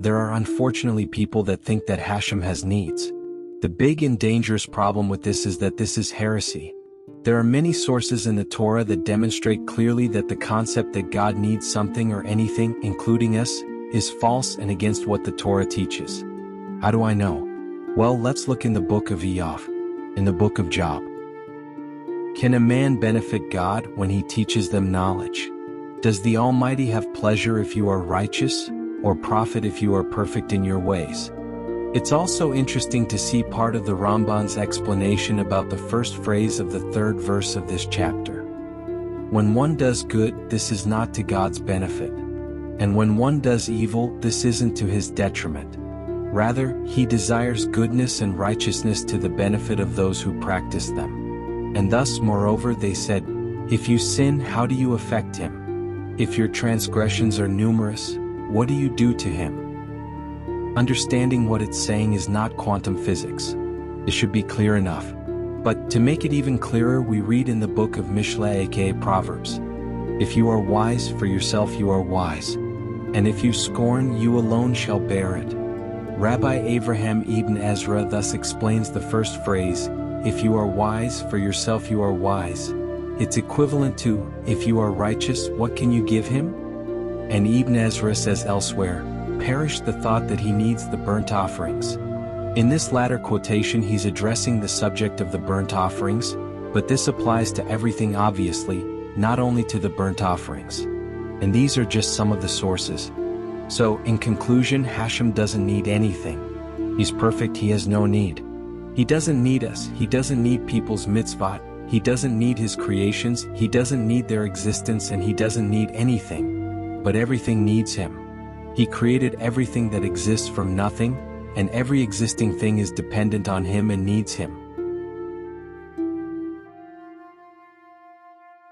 there are unfortunately people that think that Hashem has needs. The big and dangerous problem with this is that this is heresy. There are many sources in the Torah that demonstrate clearly that the concept that God needs something or anything, including us, is false and against what the Torah teaches. How do I know? Well, let's look in the book of Iyov, in the book of Job. Can a man benefit God when he teaches them knowledge? Does the Almighty have pleasure if you are righteous, or profit if you are perfect in your ways? It's also interesting to see part of the Ramban's explanation about the first phrase of the 3rd verse of this chapter. When one does good, this is not to God's benefit. And when one does evil, this isn't to his detriment. Rather, he desires goodness and righteousness to the benefit of those who practice them. And thus, moreover, they said, if you sin, how do you affect him? If your transgressions are numerous, what do you do to him? Understanding what it's saying is not quantum physics. It should be clear enough. But to make it even clearer, we read in the book of Mishlei aka Proverbs, if you are wise, for yourself you are wise. And if you scorn, you alone shall bear it. Rabbi Avraham Ibn Ezra thus explains the first phrase, if you are wise, for yourself you are wise. It's equivalent to, if you are righteous, what can you give him? And Ibn Ezra says elsewhere, perish the thought that he needs the burnt offerings. In this latter quotation he's addressing the subject of the burnt offerings, but this applies to everything obviously, not only to the burnt offerings. And these are just some of the sources. So, in conclusion, Hashem doesn't need anything. He's perfect, he has no need. He doesn't need us, he doesn't need people's mitzvot, he doesn't need his creations, he doesn't need their existence, and he doesn't need anything. But everything needs him. He created everything that exists from nothing, and every existing thing is dependent on him and needs him.